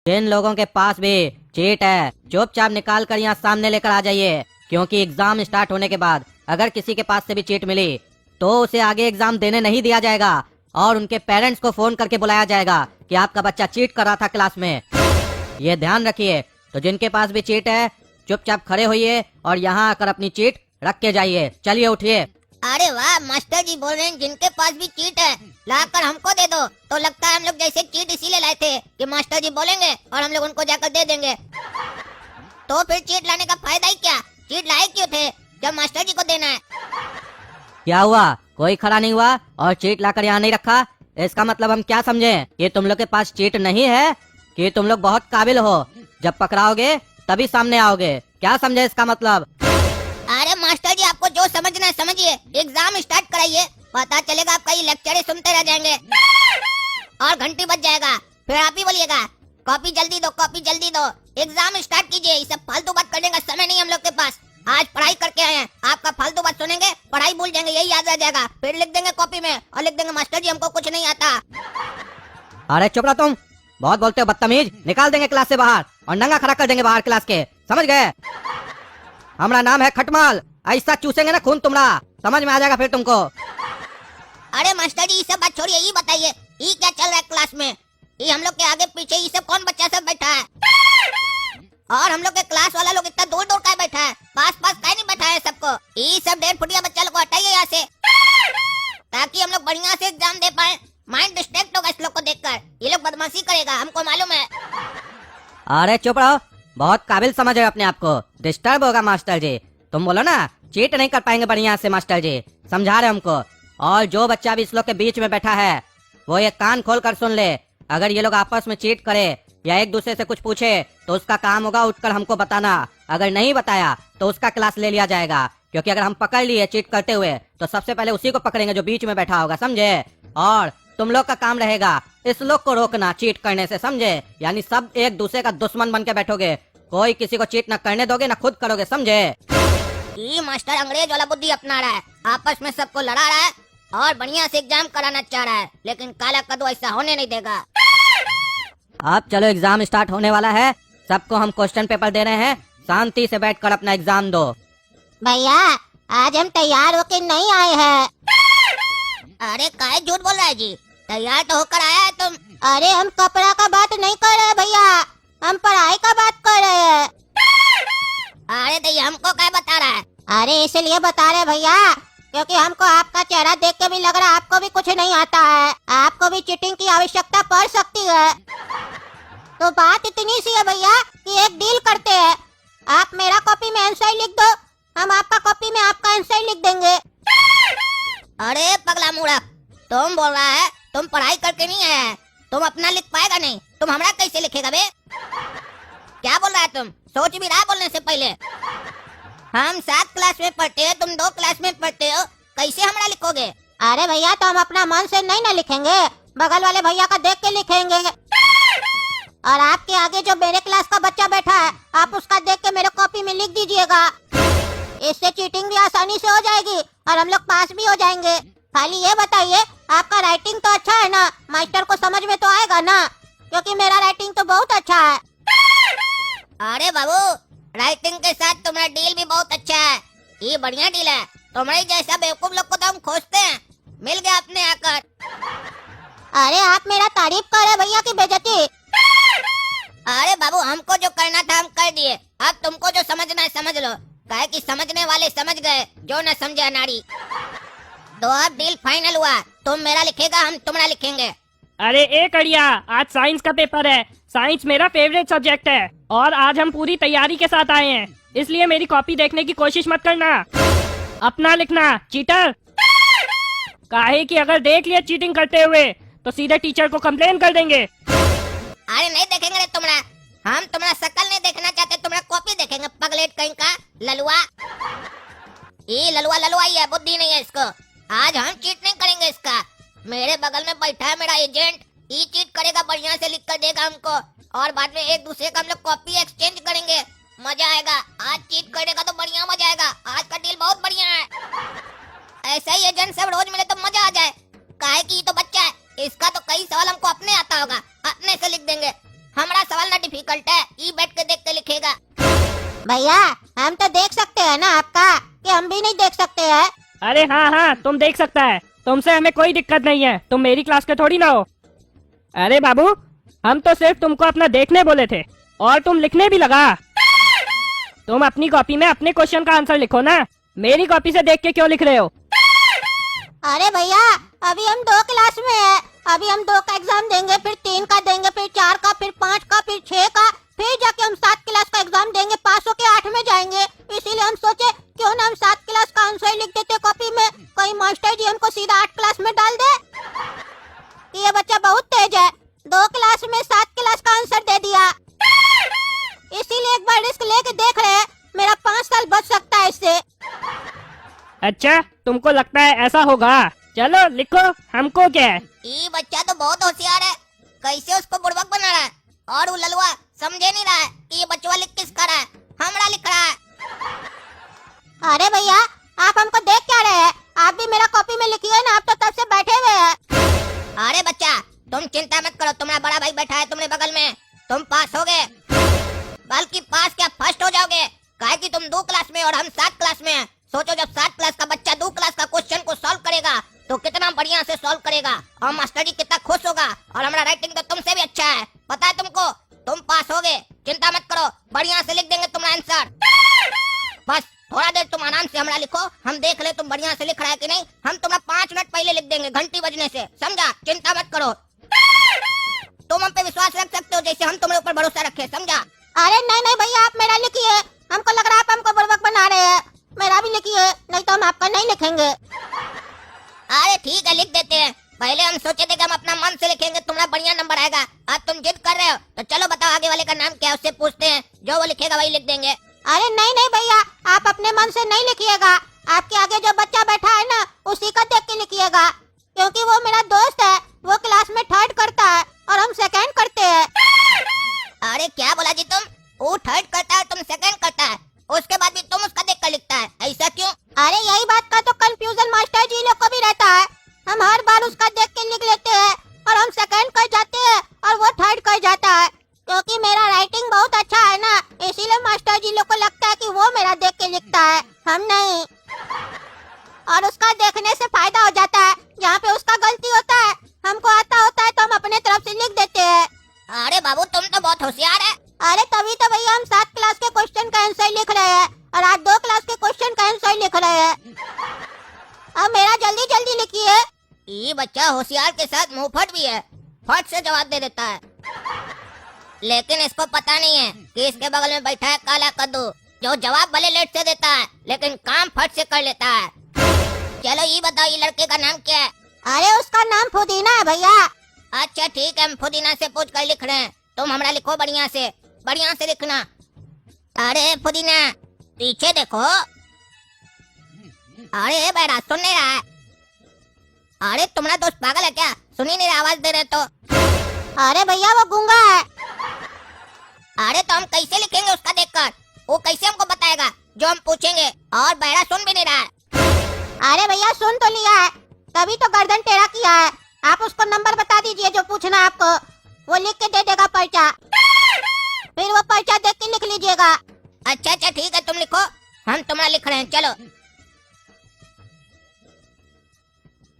जिन लोगों के पास भी चीट है चुपचाप निकाल कर यहाँ सामने लेकर आ जाइए, क्योंकि एग्जाम स्टार्ट होने के बाद अगर किसी के पास से भी चीट मिली तो उसे आगे एग्जाम देने नहीं दिया जाएगा और उनके पेरेंट्स को फोन करके बुलाया जाएगा कि आपका बच्चा चीट कर रहा था क्लास में। ये ध्यान रखिए। तो जिनके पास भी चीट है चुपचाप खड़े होइए और यहाँ आकर अपनी चीट रख के जाइए। चलिए उठिए। अरे वाह, मास्टर जी बोल रहे हैं जिनके पास भी चीट है लाकर हमको दे दो। तो लगता है हम लोग जैसे चीट इसीलिए लाए थे कि मास्टर जी बोलेंगे और हम लोग उनको जाकर दे देंगे। तो फिर चीट लाने का फायदा ही क्या? चीट लाए क्यों थे जब मास्टर जी को देना है? क्या हुआ, कोई खड़ा नहीं हुआ और चीट लाकर यहाँ नहीं रखा? इसका मतलब हम क्या समझे कि तुम लोग के पास चीट नहीं है कि तुम लोग बहुत काबिल हो, जब पकड़ाओगे तभी सामने आओगे? क्या समझे इसका मतलब? अरे मास्टर जी, आपको जो समझना है समझिए, एग्जाम स्टार्ट कराइए, पता चलेगा आपका ये लेक्चर ही सुनते रह जाएंगे और घंटी बज जाएगा, फिर आप ही बोलिएगा कॉपी जल्दी दो, कॉपी जल्दी दो। एग्जाम स्टार्ट कीजिए, ये सब फालतू बात करने का समय नहीं हम लोग के पास। आज पढ़ाई करके आए हैं, आपका फालतू बात सुनेंगे, पढ़ाई भूल जाएंगे, यही याद रह जाएगा। फिर लिख देंगे कॉपी में और लिख देंगे मास्टर जी हमको कुछ नहीं आता। अरे चुप रहो तुम, बहुत बोलते हो बदतमीज। निकाल देंगे क्लास से बाहर और नंगा खड़ा कर देंगे बाहर क्लास के, समझ गए? हमारा नाम है खटमाल, ऐसा चूसेंगे ना खून तुम्हारा, समझ में आ जाएगा फिर तुमको। अरे मास्टर जी, ये सब बात छोड़िए, ये बताइए ये क्या चल रहा है क्लास में? ये हम लोग के आगे पीछे ये सब कौन बच्चा सब बैठा है? और हम लोग के क्लास वाला लोग इतना दूर दूर का बैठा है, पास पास का नहीं बैठा है सबको। ये सब 1.5 फुटिया बच्चा लोग को हटाइए यहाँ से, ताकि हम लोग बढ़िया से एग्जाम दे पाए। माइंड डिस्ट्रैक्ट होगा इस लोग को देखकर, ये लोग बदमाशी करेगा, हमको मालूम है। अरे चुप रहो, बहुत काबिल समझ रहे हो अपने आप को। डिस्टर्ब होगा मास्टर जी, तुम बोलो ना चीट नहीं कर पाएंगे बढ़िया से, मास्टर जी समझा रहे हमको। और जो बच्चा भी इस लोग के बीच में बैठा है वो ये कान खोल कर सुन ले, अगर ये लोग आपस में चीट करे या एक दूसरे से कुछ पूछे तो उसका काम होगा उठकर हमको बताना। अगर नहीं बताया तो उसका क्लास ले लिया जाएगा, क्योंकि अगर हम पकड़ लिए चीट करते हुए तो सबसे पहले उसी को पकड़ेंगे जो बीच में बैठा होगा, समझे? और तुम लोग का काम रहेगा इस लोग को रोकना चीट करने से, समझे? यानी सब एक दूसरे का दुश्मन बन के बैठोगे, कोई किसी को चीट न करने दोगे न खुद करोगे, समझे? ये मास्टर अंग्रेज वाला बुद्धि अपना रहा है, आपस में सबको लड़ा रहा है और बढ़िया से एग्जाम कराना चाह रहा है, लेकिन काला कद्दू ऐसा होने नहीं देगा। अब चलो एग्जाम स्टार्ट होने वाला है, सबको हम क्वेश्चन पेपर दे रहे हैं, शांति से बैठकर अपना एग्जाम दो। भैया आज हम तैयार होके नहीं आए हैं। अरे काहे झूठ बोल रहा है जी, तैयार तो होकर आया है तुम। अरे हम कपड़ा का बात नहीं कर रहे भैया, हम पढ़ाई का बात कर रहे हैं। अरे तो हमको क्या बता रहा है? अरे इसलिए बता रहे भैया क्योंकि हमको आपका चेहरा देख के भी लग रहा है आपको भी कुछ नहीं आता है, आपको भी चीटिंग की आवश्यकता पड़ सकती है। तो बात इतनी सी है भैया कि एक डील करते हैं, आप मेरा कॉपी में आंसर लिख दो, हम आपका कॉपी में आपका आंसर लिख देंगे। अरे पगला मूर्ख, तुम बोल रहा है तुम पढ़ाई करके नहीं आया है, तुम अपना लिख पाएगा नहीं, तुम हमारा कैसे लिखेगा बे? क्या बोल रहा है तुम? सोच भी रहा बोलने से पहले। हम 7 क्लास में पढ़ते हैं, तुम 2 क्लास में पढ़ते हो, कैसे हमारा लिखोगे? अरे भैया तो हम अपना मन से नहीं ना लिखेंगे, बगल वाले भैया का देख के लिखेंगे। और आपके आगे जो मेरे क्लास का बच्चा बैठा है आप उसका देख के मेरे कॉपी में लिख दीजिएगा, इससे चीटिंग भी आसानी से हो जाएगी और हम लोग पास भी हो जाएंगे। खाली ये बताइए आपका राइटिंग तो अच्छा है ना, मास्टर को समझ में तो आएगा ना, क्योंकि मेरा राइटिंग तो बहुत अच्छा है। अरे बाबू, राइटिंग के साथ तुम्हारा डील भी बहुत अच्छा है, ये बढ़िया डील है। तुम्हारे जैसा बेवकूफ लोग को तो हम खोजते हैं, मिल गया आपने आकर। अरे आप मेरा तारीफ कर रहे भैया की बेइज्जती। अरे बाबू, हमको जो करना था हम कर दिए, अब तुमको जो समझना है समझ लो, काहे कि समझने वाले समझ गए, जो न समझे अनाड़ी। तो अब डील फाइनल हुआ, तुम मेरा लिखेगा, हम तुम्हारा लिखेंगे। अरे ए कड़िया, आज साइंस का पेपर है, साइंस मेरा फेवरेट सब्जेक्ट है और आज हम पूरी तैयारी के साथ आए हैं, इसलिए मेरी कॉपी देखने की कोशिश मत करना, अपना लिखना चीटर। काहे कि अगर देख लिया चीटिंग करते हुए तो सीधे टीचर को कंप्लेन कर देंगे। अरे नहीं देखेंगे रे तुम्हारा, हम तुम्हारा शकल नहीं देखना चाहते, तुम्हारा कॉपी देखेंगे, पगलेट कहीं का ललुआ। ये ललुआ ललुआ ही है, बुद्धि नहीं है इसको। आज हम चीट नहीं करेंगे इसका, मेरे बगल में बैठा है मेरा एजेंट, ये चीट करेगा, बढ़िया से लिख कर देगा हमको और बाद में एक दूसरे का हम लोग कॉपी एक्सचेंज करेंगे, मजा आएगा। आज चीट करेगा तो बढ़िया मजा आएगा, आज का डील बहुत बढ़िया है। ऐसा ही एजेंट सब रोज मिले तो मजा आ जाए, काहे कि ये तो बच्चा है, इसका तो कई सवाल हमको अपने आता होगा, अपने से लिख देंगे, हमारा सवाल ना डिफिकल्ट है, ई बैठ के देख के लिखेगा। भैया हम तो देख सकते हैं ना आपका, कि हम भी नहीं देख सकते हैं? अरे हाँ हाँ, तुम देख सकता है, तुमसे हमें कोई दिक्कत नहीं है, तुम मेरी क्लास के थोड़ी ना हो। अरे बाबू, हम तो सिर्फ तुमको अपना देखने बोले थे और तुम लिखने भी लगा। तुम अपनी कॉपी में अपने क्वेश्चन का आंसर लिखो ना, मेरी कॉपी से देख के क्यों लिख रहे हो? अरे भैया अभी हम 2 क्लास में है, अभी हम 2 का एग्जाम देंगे, फिर 3 का देंगे, फिर 4 का, फिर 5 का, फिर 6 का, फिर जाके हम 7 क्लास का एग्जाम देंगे, पास होके 8 में जाएंगे। इसीलिए हम सोचे क्यों ना हम 7 क्लास का आंसर लिख देते कॉपी में, कहीं मास्टर जी हमको सीधा 8 क्लास में डाल दे। ये बच्चा बहुत तेज है, 2 क्लास में 7 क्लास का आंसर दे दिया। इसीलिए एक बार रिस्क लेके देख रहे हैं, मेरा 5 साल बच सकता है इससे। अच्छा, तुमको लगता है ऐसा होगा? चलो लिखो, हमको क्या है। ये बच्चा तो बहुत होशियार है, कैसे उसको बुड़बक बना रहा है, और वो ललुआ समझे नहीं रहा है कि ये बच्चा लिख किसका रहा है, हमरा लिख रहा है। अरे भैया आप हमको देख क्या रहे हैं, आप भी मेरा कॉपी में लिखिए ना, आप तो तब से बैठे हुए हैं। अरे बच्चा तुम चिंता मत करो, तुम्हारा बड़ा भाई बैठा है तुम्हारे बगल में, तुम पास होगे, बल्कि पास क्या फर्स्ट हो जाओगे, काहे कि तुम 2 क्लास में और हम 7 क्लास में हैं। सोचो जब 7 क्लास का बच्चा 2 क्लास का क्वेश्चन को सॉल्व करेगा तो कितना बढ़िया से सॉल्व करेगा, और मास्टर जी कितना खुश होगा, और हमारा राइटिंग तो तुमसे भी अच्छा है, पता है तुमको, तुम पास होगे, चिंता मत करो, बढ़िया से लिख देंगे तुम्हारा आंसर। बस थोड़ा देर तुम आराम से हमारा लिखो, हम देख ले तुम बढ़िया से लिख रहा है कि नहीं, हम तुम्हारा 5 मिनट पहले लिख देंगे घंटी बजने से, समझा? चिंता मत करो, तुम हम पे विश्वास रख सकते हो जैसे हम तुम्हारे ऊपर भरोसा रखे, समझा? अरे नहीं नहीं भैया आप मेरा लिखिए, हमको लग रहा है आप हमको बुड़बक बना रहे हैं, मेरा भी लिखिए, नहीं तो हम आपका नहीं लिखेंगे। अरे ठीक है लिख देते हैं, पहले हम सोचे थे कि हम अपना मन से लिखेंगे, तुम्हारा बढ़िया नंबर आएगा, अब तुम जिद कर रहे हो तो चलो बताओ आगे वाले का नाम क्या है, उससे पूछते हैं, जो वो लिखेगा वही लिख देंगे। अरे नहीं नहीं भैया आप अपने मन से नहीं लिखिएगा, आपके आगे जो बच्चा बैठा है ना उसी का देख के लिखिएगा, क्योंकि वो मेरा दोस्त है, वो क्लास में 3rd करता है और हम 2nd करते हैं। अरे क्या बोला जी तुम, वो 3rd करता है तुम 2nd करता है, उसके बाद भी तुम उसका देख कर लिखता है, ऐसा क्यों? अरे यही बात का तो कंफ्यूजन मास्टर जी लोग को भी रहता है, हम हर बार उसका देख के लिख लेते हैं और हम 2nd कर जाते हैं और वो 3rd कर जाता है, क्योंकि मेरा राइटिंग बहुत अच्छा है ना, इसीलिए मास्टर जी लोग को लगता है कि वो मेरा देख के लिखता है, हम नहीं। और उसका देखने से फायदा हो जाता है, जहाँ पे उसका गलती होता है हमको आता होता है तो हम अपने तरफ से लिख देते हैं। अरे बाबू तुम तो बहुत होशियार है। अरे तभी तो भैया हम 7 क्लास के क्वेश्चन का आंसर लिख रहे हैं और आज 2 क्लास के क्वेश्चन का आंसर लिख रहे हैं, अब मेरा जल्दी जल्दी लिखिए। ये बच्चा होशियार के साथ मुंहफट भी है, फट से जवाब दे देता है, लेकिन इसको पता नहीं है कि इसके बगल में बैठा है काला कद्दू, जो जवाब भले लेट से देता है लेकिन काम फट से कर लेता है। चलो ये बताओ ये लड़के का नाम क्या है? अरे उसका नाम पुदीना है भैया। अच्छा ठीक है हम पुदीना से पूछ कर लिख रहे हैं, तुम हमरा लिखो बढ़िया से लिखना। अरे पुदीना पीछे देखो, अरे बेटा सुन नहीं रहा है, अरे तुम्हारा दोस्त पागल है क्या, सुन ही नहीं रहा, आवाज दे रहे तो। अरे भैया वो गूंगा है। अरे तो हम कैसे लिखेंगे उसका देखकर, वो कैसे हमको बताएगा जो हम पूछेंगे, और बहरा सुन भी नहीं रहा है। अरे भैया सुन तो लिया है, तभी तो गर्दन टेढ़ा किया है, आप उसको नंबर बता दीजिए जो पूछना आपको, वो लिख के दे देगा पर्चा, फिर वो पर्चा देख के लिख लीजिएगा। अच्छा ठीक है तुम लिखो, हम तुम्हारा लिख रहे हैं, चलो।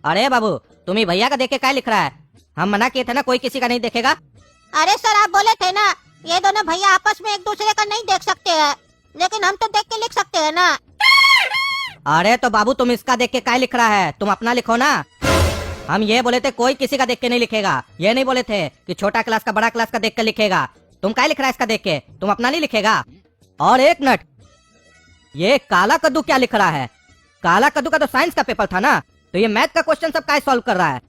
अरे बाबू तुम ही भैया का देख के क्या लिख रहा है, हम मना किए थे ना कोई किसी का नहीं देखेगा। अरे सर आप बोले थे ना ये दोनों भैया आपस में एक दूसरे का नहीं देख सकते हैं, लेकिन हम तो देख के लिख सकते हैं ना। अरे तो बाबू तुम इसका देख के क्या लिख रहा है, तुम अपना लिखो ना, हम ये बोले थे कोई किसी का देख के नहीं लिखेगा, ये नहीं बोले थे कि छोटा क्लास का बड़ा क्लास का देख के लिखेगा, तुम क्या लिख रहा है इसका देख के, तुम अपना नहीं लिखेगा। और एक मिनट, ये काला कद्दू क्या लिख रहा है, काला कद्दू का तो साइंस का पेपर था ना, तो ये मैथ का क्वेश्चन सब क्या सॉल्व कर रहा है,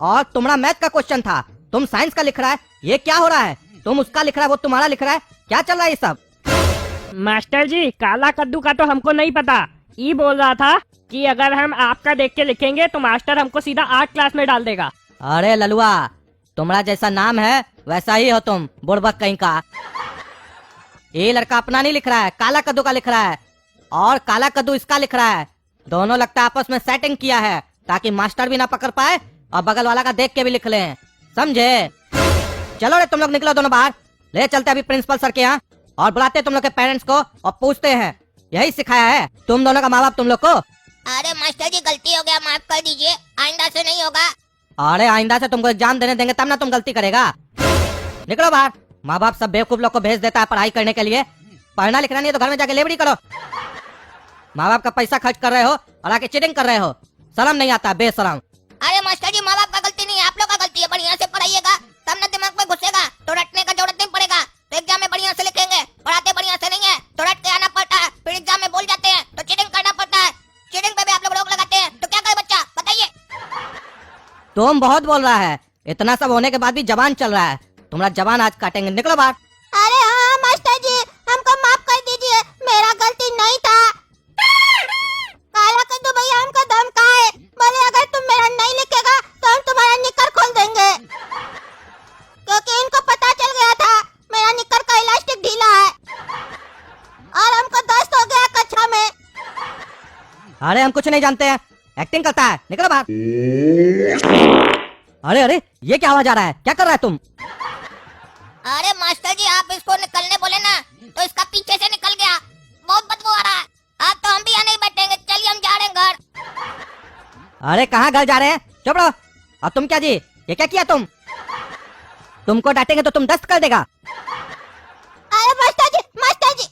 और तुम्हारा मैथ का क्वेश्चन था, तुम साइंस का लिख रहा है, ये क्या हो रहा है, तुम उसका लिख रहा है वो तुम्हारा लिख रहा है, क्या चल रहा है ये सब? मास्टर जी काला कद्दू का तो हमको नहीं पता, ये बोल रहा था कि अगर हम आपका देख के लिखेंगे तो मास्टर हमको सीधा 8 क्लास में डाल देगा। अरे ललुआ तुम्हारा जैसा नाम है वैसा ही हो तुम, बुड़बक कहीं का। ये लड़का अपना नहीं लिख रहा है, काला कद्दू का लिख रहा है, और काला कद्दू इसका लिख रहा है, दोनों लगता है आपस में सेटिंग किया है ताकि मास्टर भी ना पकड़ पाए और बगल वाला का देख के भी लिख लें, समझे? चलो रे तुम लोग निकलो दोनों बाहर। ले चलते अभी प्रिंसिपल सर के यहाँ और बुलाते तुम लोग के पेरेंट्स को और पूछते हैं यही सिखाया है तुम दोनों का माँ बाप तुम लोग को। अरे मास्टर जी गलती हो गया, माफ कर दीजिए, आइंदा से नहीं होगा। अरे आइंदा से तुमको एग्जाम देने देंगे तब ना तुम गलती करेगा। निकलो बाहर। माँ बाप सब बेवकूफ लोग को भेज देता है पढ़ाई करने के लिए, पढ़ना लिखना नहीं है तो घर में जाके लेबड़ी करो। माँ बाप का पैसा खर्च कर रहे हो और आके चीटिंग कर रहे हो, शर्म नहीं आता बेशरम। अरे मास्टर जी माँ बाप का गलती नहीं है, आप लोग का गलती है। बढ़िया से पढ़ाइएगा तब ना दिमाग में घुसेगा, तो रटने का जरूरत नहीं पड़ेगा। तो एग्जाम में बढ़िया से लिखेंगे, पढ़ाते बढ़िया से नहीं है तो रट के आना पड़ता है, फिर एग्जाम में बोल जाते हैं तो चीटिंग करना पड़ता है। चीटिंग पे भी आप लोग रोक लगाते हैं, तो क्या करे बच्चा बताइए। तुम बहुत बोल रहा है, इतना सब होने के बाद भी जबान चल रहा है, तुम्हारा जबान आज काटेंगे। निकलो बाहर। अरे हाँ मास्टर जी हमको माफ कर दीजिए, मेरा गलती नहीं था। काला कद्दू भैया हमको धमकाए, बोले अगर तुम मेरा नहीं लिखेगा तो हम तुम्हारा निकर खोल देंगे, क्योंकि इनको पता चल गया था मेरा निकर का इलास्टिक ढीला है और हमको दस्त हो गया कक्षा में। अरे हम कुछ नहीं जानते हैं, एक्टिंग करता है। निकलो बाहर। अरे अरे ये क्या आवाज आ रहा है, क्या कर रहा है तुम? अरे मास्टर जी आप इसको निकलने बोले ना तो इसका पीछे से निकल गया, बहुत बदबू आ रहा है। अब तो हम भी यहाँ नहीं बैठेंगे, चलिए हम जा रहे हैं घर। अरे कहाँ घर जा रहे हैं, चुप रहो। और तुम क्या जी, ये क्या किया तुमको डांटेंगे तो तुम दस्त कर देगा। अरे मास्टर जी मास्टर जी।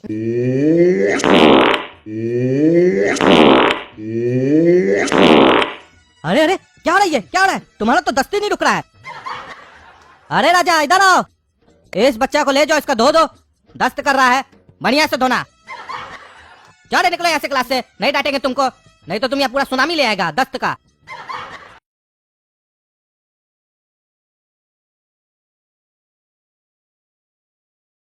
अरे अरे क्या हो रहा है, ये क्या हो रहा है? तुम्हारा तो दस्ती नहीं रुक रहा है। अरे राजा इधर आओ, इस बच्चा को ले जाओ, इसका धो दो, दस्त कर रहा है, बढ़िया से धोना। चलो निकलो यहाँ से क्लास से, नहीं डांटेंगे तुमको, नहीं तो तुम यहाँ पूरा सुनामी ले आएगा दस्त का।